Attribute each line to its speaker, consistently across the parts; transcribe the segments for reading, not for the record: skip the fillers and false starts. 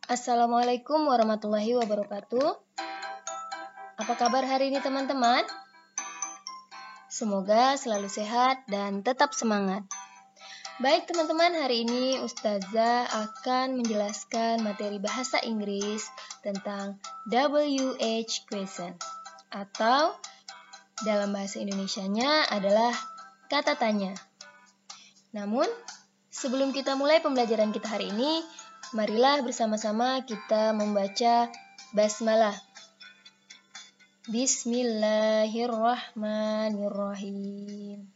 Speaker 1: Assalamualaikum warahmatullahi wabarakatuh. Apa kabar hari ini teman-teman? Semoga selalu sehat dan tetap semangat. Baik teman-teman, hari ini Ustazah akan menjelaskan materi bahasa Inggris tentang WH question atau dalam bahasa Indonesianya adalah kata tanya. Namun, sebelum kita mulai pembelajaran kita hari ini, marilah bersama-sama kita membaca basmalah. Bismillahirrahmanirrahim.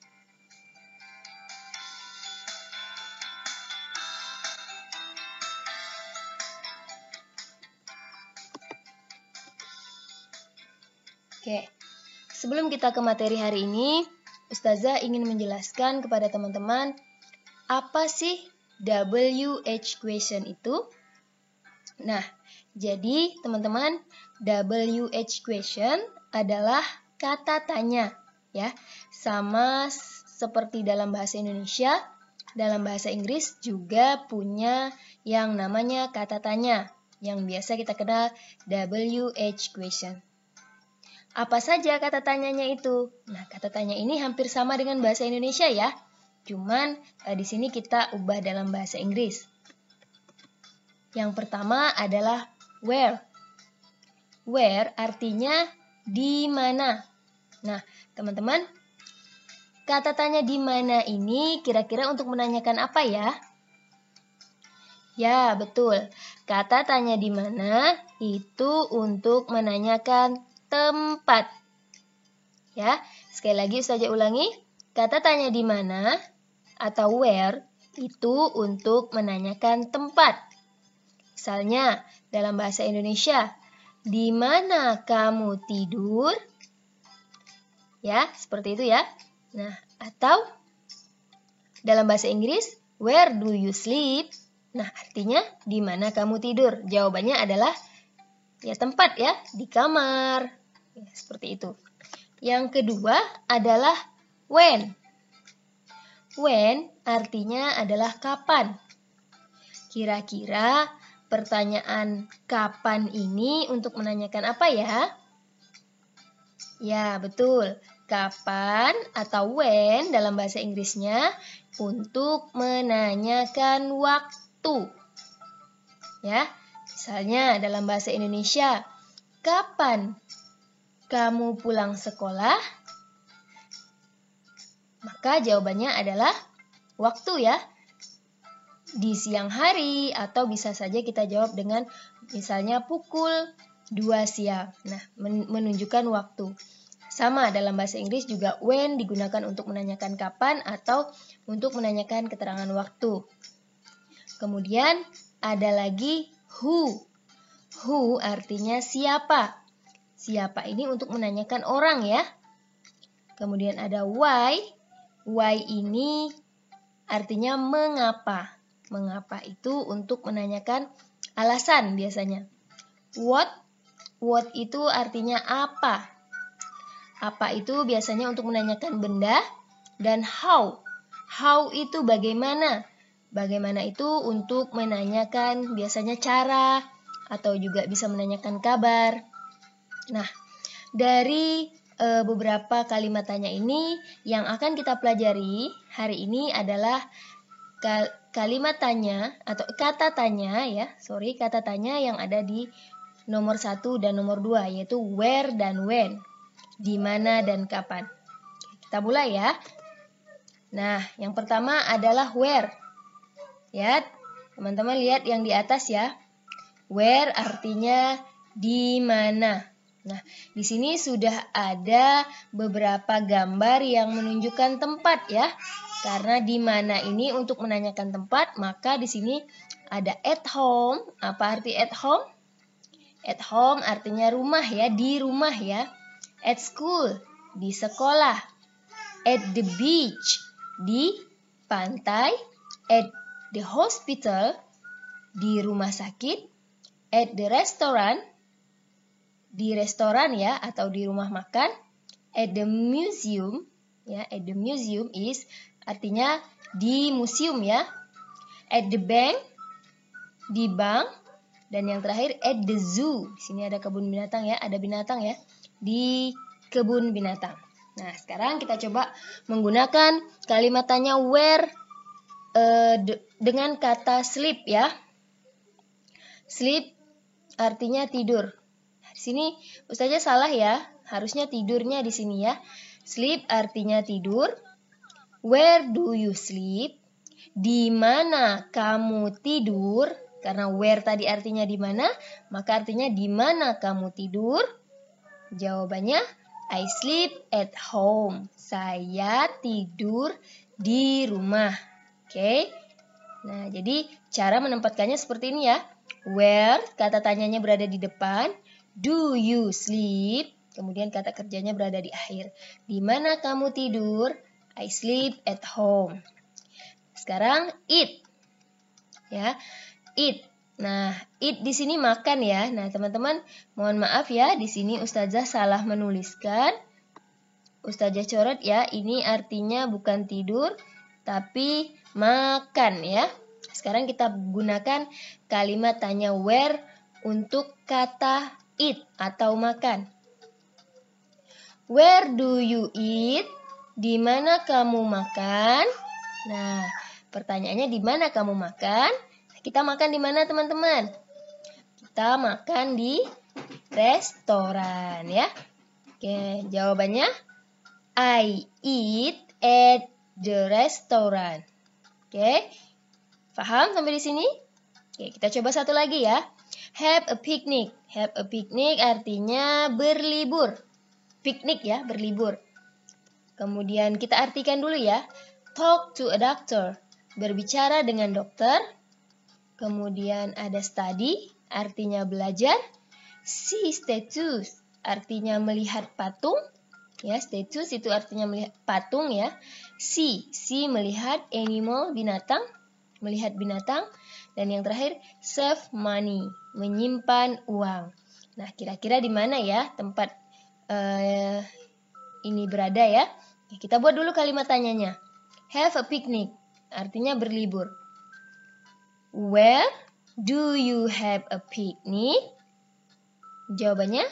Speaker 1: Oke, sebelum kita ke materi hari ini, Ustazah ingin menjelaskan kepada teman-teman apa sih WH question itu? Nah, jadi teman-teman, WH question adalah kata tanya, ya. Sama seperti dalam bahasa Indonesia, dalam bahasa Inggris juga punya yang namanya kata tanya, yang biasa kita kenal WH question. Apa saja kata tanyanya itu? Nah, kata tanya ini hampir sama dengan bahasa Indonesia ya. Cuman di sini kita ubah dalam bahasa Inggris. Yang pertama adalah where. Where artinya di mana. Nah, teman-teman, kata tanya di mana ini kira-kira untuk menanyakan apa ya? Ya, betul. Kata tanya di mana itu untuk menanyakan tempat. Ya, sekali lagi Ustazah ulangi. Kata tanya di mana atau where itu untuk menanyakan tempat. Misalnya dalam bahasa Indonesia, di mana kamu tidur? Ya, seperti itu ya. Nah, atau dalam bahasa Inggris, where do you sleep? Nah, artinya di mana kamu tidur? Jawabannya adalah ya tempat ya, di kamar. Ya, seperti itu. Yang kedua adalah when. When artinya adalah kapan. Kira-kira pertanyaan kapan ini untuk menanyakan apa ya? Ya, betul. Kapan atau when dalam bahasa Inggrisnya untuk menanyakan waktu. Ya, misalnya dalam bahasa Indonesia, kapan kamu pulang sekolah? Maka jawabannya adalah waktu ya. Di siang hari atau bisa saja kita jawab dengan misalnya pukul 2 siang. Nah, menunjukkan waktu. Sama dalam bahasa Inggris juga when digunakan untuk menanyakan kapan atau untuk menanyakan keterangan waktu. Kemudian ada lagi who. Who artinya siapa. Siapa ini untuk menanyakan orang ya. Kemudian ada why. Why ini artinya mengapa. Mengapa itu untuk menanyakan alasan biasanya. What. What itu artinya apa. Apa itu biasanya untuk menanyakan benda. Dan how. How itu bagaimana. Bagaimana itu untuk menanyakan biasanya cara. Atau juga bisa menanyakan kabar. Nah, dari beberapa kalimat tanya ini yang akan kita pelajari hari ini adalah kalimat tanya atau kata tanya ya, kata tanya yang ada di nomor 1 dan nomor 2 yaitu where dan when, di mana dan kapan. Kita mulai ya. Nah, yang pertama adalah where. Ya, teman-teman lihat yang di atas ya. Where artinya di mana. Nah, di sini sudah ada beberapa gambar yang menunjukkan tempat ya. Karena di mana ini untuk menanyakan tempat, maka di sini ada at home. Apa arti at home? At home artinya rumah ya, di rumah ya. At school, di sekolah. At the beach, di pantai. At the hospital, di rumah sakit. At the restaurant, di restoran ya atau di rumah makan. At the museum ya, at the museum is artinya di museum ya. At the bank, di bank. Dan yang terakhir at the zoo. Di sini ada kebun binatang ya, ada binatang ya di kebun binatang. Nah, sekarang kita coba menggunakan kalimat tanya where dengan kata sleep ya. Sleep artinya tidur. Di sini Ustazah salah ya, harusnya tidurnya di sini ya. Sleep artinya tidur. Where do you sleep? Di mana kamu tidur? Karena where tadi artinya di mana, maka artinya di mana kamu tidur? Jawabannya I sleep at home. Saya tidur di rumah. Oke. Nah, jadi cara menempatkannya seperti ini ya. Where, kata tanyanya berada di depan. Do you sleep? Kemudian kata kerjanya berada di akhir. Di mana kamu tidur? I sleep at home. Sekarang eat. Ya. Eat. Nah, eat di sini makan ya. Nah, teman-teman, mohon maaf ya, di sini Ustazah salah menuliskan. Ustazah coret ya, ini artinya bukan tidur, tapi makan ya. Sekarang kita gunakan kalimat tanya where untuk kata eat atau makan. Where do you eat? Di mana kamu makan? Nah, pertanyaannya di mana kamu makan? Kita makan di mana teman-teman? Kita makan di restoran ya. Oke, jawabannya I eat at the restaurant. Oke, paham sampai di sini? Oke, kita coba satu lagi ya. Have a picnic. Have a picnic artinya berlibur. Piknik ya, berlibur. Kemudian kita artikan dulu ya. Talk to a doctor. Berbicara dengan dokter. Kemudian ada study, artinya belajar. See statues, artinya melihat patung. Ya, statues itu artinya melihat patung ya. See melihat animal, binatang, melihat binatang. Dan yang terakhir, save money, menyimpan uang. Nah, kira-kira di mana ya tempat ini berada ya? Kita buat dulu kalimat tanyanya. Have a picnic, artinya berlibur. Where do you have a picnic? Jawabannya,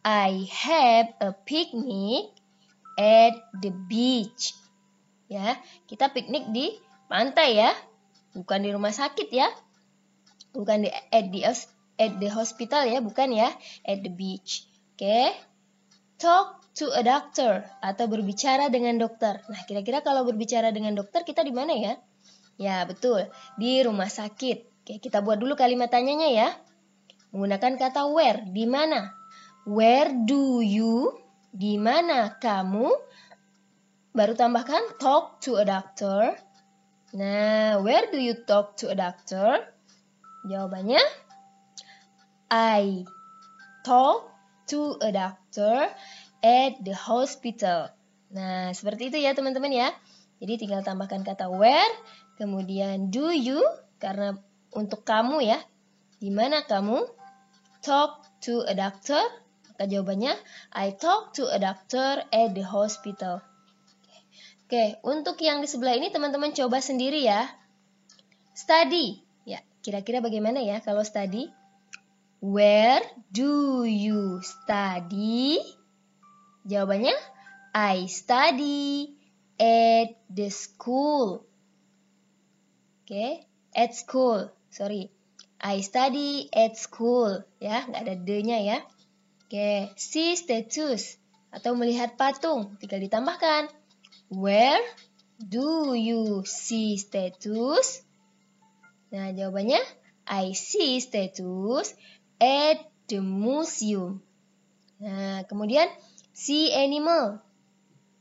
Speaker 1: I have a picnic at the beach. Ya, kita piknik di pantai ya, bukan di rumah sakit ya, bukan at the hospital ya, bukan ya, at the beach. Oke, talk to a doctor atau berbicara dengan dokter. Nah, kira-kira kalau berbicara dengan dokter kita di mana ya? Ya, betul. Di rumah sakit. Oke, kita buat dulu kalimat tanyanya ya. Menggunakan kata where, di mana? Where do you? Di mana kamu? Baru tambahkan talk to a doctor. Nah, where do you talk to a doctor? Jawabannya, I talk to a doctor at the hospital. Nah, seperti itu ya teman-teman ya. Jadi tinggal tambahkan kata where. Kemudian do you, karena untuk kamu ya, di mana kamu? Talk to a doctor, maka jawabannya I talk to a doctor at the hospital. Oke, untuk yang di sebelah ini teman-teman coba sendiri ya. Study, ya kira-kira bagaimana ya kalau study? Where do you study? Jawabannya I study at the school. Oke, at school. Sorry. I study at school. Ya, nggak ada D-nya ya. Oke, see statues. Atau melihat patung. Tinggal ditambahkan. Where do you see statues? Nah, jawabannya I see statues at the museum. Nah, kemudian see animal.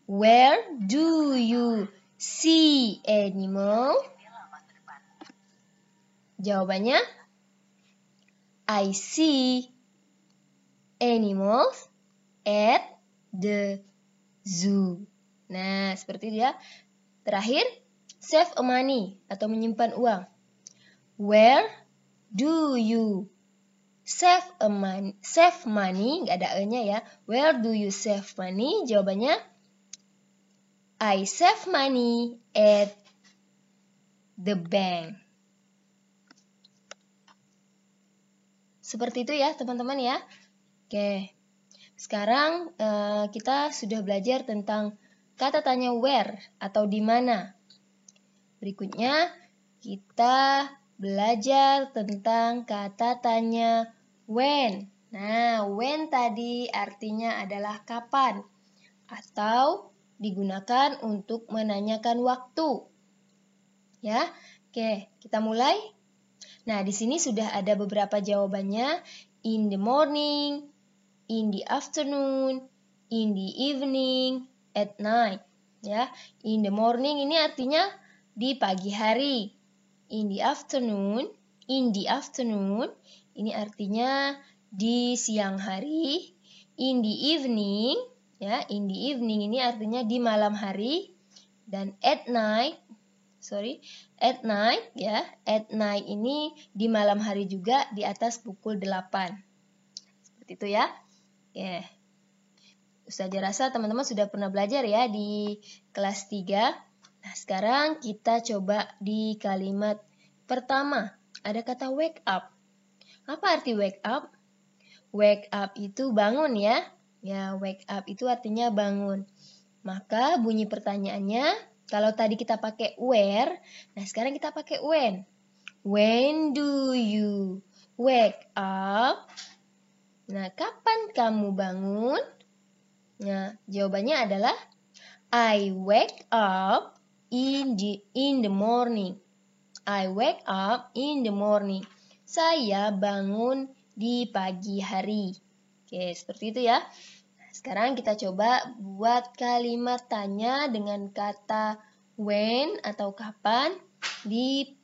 Speaker 1: Where do you see animal? Jawabannya, I see animals at the zoo. Nah, seperti dia. Terakhir, save a money atau menyimpan uang. Where do you save money? Save money, nggak ada E-nya ya. Where do you save money? Jawabannya, I save money at the bank. Seperti itu ya teman-teman ya. Oke, sekarang kita sudah belajar tentang kata tanya where atau di mana. Berikutnya kita belajar tentang kata tanya when. Nah, when tadi artinya adalah kapan atau digunakan untuk menanyakan waktu. Ya, oke, kita mulai. Nah, di sini sudah ada beberapa jawabannya. In the morning, in the afternoon, in the evening, at night. Ya, in the morning ini artinya di pagi hari. In the afternoon ini artinya di siang hari. In the evening, ya, in the evening ini artinya di malam hari. Dan at night ya, at night ini di malam hari juga di atas pukul 8. Seperti itu ya. Oke. Ustazah rasa teman-teman sudah pernah belajar ya di kelas 3. Nah, sekarang kita coba di kalimat pertama. Ada kata wake up. Apa arti wake up? Wake up itu bangun ya. Ya, wake up itu artinya bangun. Maka bunyi pertanyaannya, kalau tadi kita pakai where, nah sekarang kita pakai when. When do you wake up? Nah, kapan kamu bangun? Nah, jawabannya adalah I wake up in the morning. I wake up in the morning. Saya bangun di pagi hari. Oke, seperti itu ya. Sekarang kita coba buat kalimat tanya dengan kata when atau kapan di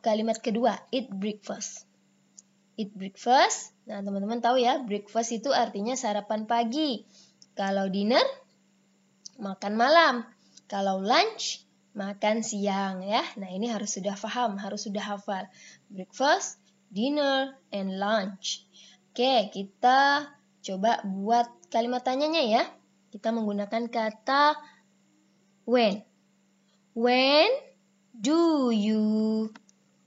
Speaker 1: kalimat kedua, eat breakfast. Eat breakfast. Nah, teman-teman tahu ya, breakfast itu artinya sarapan pagi. Kalau dinner, makan malam. Kalau lunch, makan siang ya. Nah, ini harus sudah paham, harus sudah hafal. Breakfast, dinner, and lunch. Oke, kita coba buat kalimat tanyanya ya. Kita menggunakan kata when. When do you?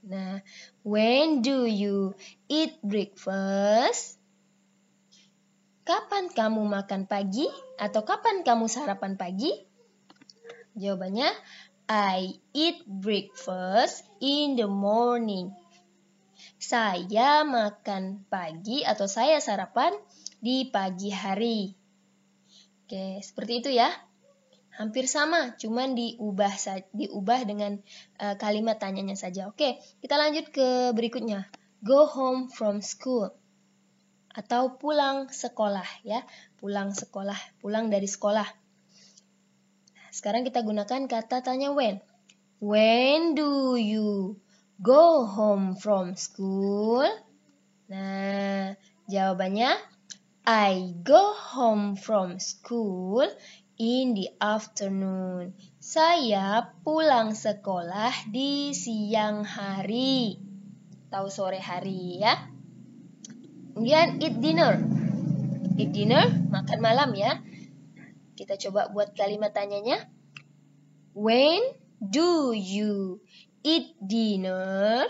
Speaker 1: Nah, when do you eat breakfast? Kapan kamu makan pagi atau kapan kamu sarapan pagi? Jawabannya, I eat breakfast in the morning. Saya makan pagi atau saya sarapan di pagi hari. Oke, seperti itu ya. Hampir sama, cuman diubah dengan kalimat tanyanya saja. Oke, kita lanjut ke berikutnya. Go home from school. Atau pulang sekolah ya, pulang dari sekolah. Sekarang kita gunakan kata tanya when. When do you go home from school? Nah, jawabannya I go home from school in the afternoon. Saya pulang sekolah di siang hari atau sore hari ya. Kemudian eat dinner. Eat dinner, makan malam ya. Kita coba buat kalimat tanyanya. When do you eat dinner?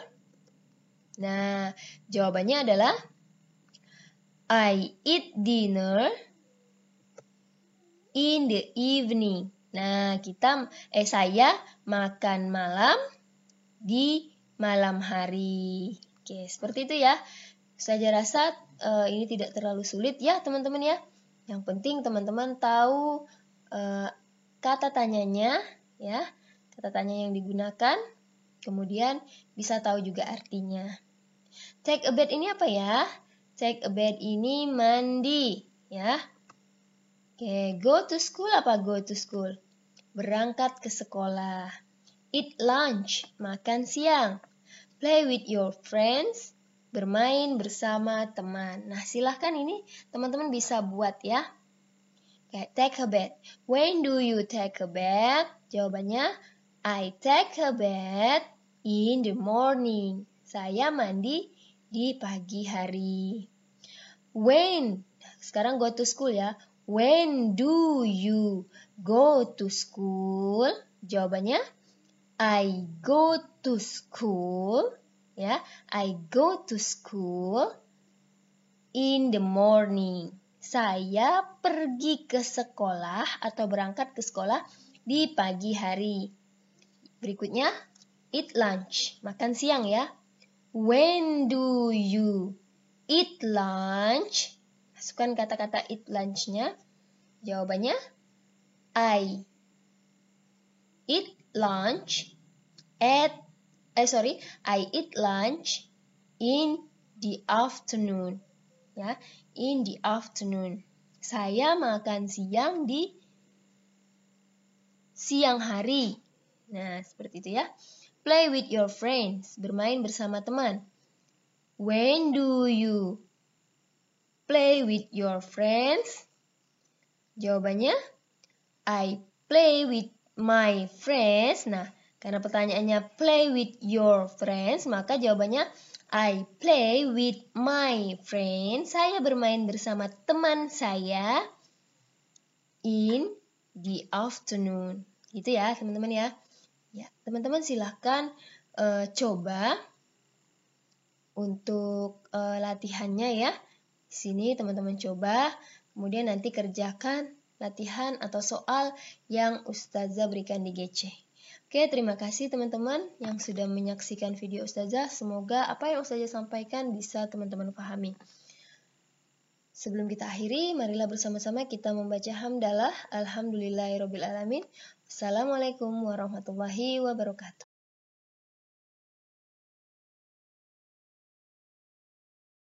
Speaker 1: Nah, jawabannya adalah I eat dinner in the evening. Nah, saya makan malam di malam hari. Oke, seperti itu ya. Saya rasa ini tidak terlalu sulit ya teman-teman ya. Yang penting teman-teman tahu kata tanyanya ya, kata tanya yang digunakan, kemudian bisa tahu juga artinya. Take a bath ini apa ya? Take a bath ini mandi ya. Oke, go to school apa go to school? Berangkat ke sekolah. Eat lunch, makan siang. Play with your friends, bermain bersama teman. Nah, silahkan ini teman-teman bisa buat ya. Kayak take a bath. When do you take a bath? Jawabannya, I take a bath in the morning. Saya mandi di pagi hari. When, sekarang go to school ya. When do you go to school? Jawabannya, I go to school ya. I go to school in the morning. Saya pergi ke sekolah atau berangkat ke sekolah di pagi hari. Berikutnya, eat lunch, makan siang ya. When do you eat lunch? Masukkan kata-kata eat lunch-nya. Jawabannya, I eat lunch I eat lunch in the afternoon. Ya, in the afternoon. Saya makan siang di siang hari. Nah, seperti itu ya. Play with your friends, bermain bersama teman. When do you play with your friends? Jawabannya, I play with my friends. Nah, karena pertanyaannya play with your friends, maka jawabannya I play with my friends. Saya bermain bersama teman saya in the afternoon. Gitu ya, teman-teman ya. Ya, teman-teman silahkan coba untuk latihannya ya. Di sini teman-teman coba, kemudian nanti kerjakan latihan atau soal yang Ustazah berikan di GC. Oke, terima kasih teman-teman yang sudah menyaksikan video Ustazah. Semoga apa yang Ustazah sampaikan bisa teman-teman pahami. Sebelum kita akhiri, marilah bersama-sama kita membaca hamdalah. Alhamdulillahirrabbilalamin. Assalamualaikum warahmatullahi wabarakatuh.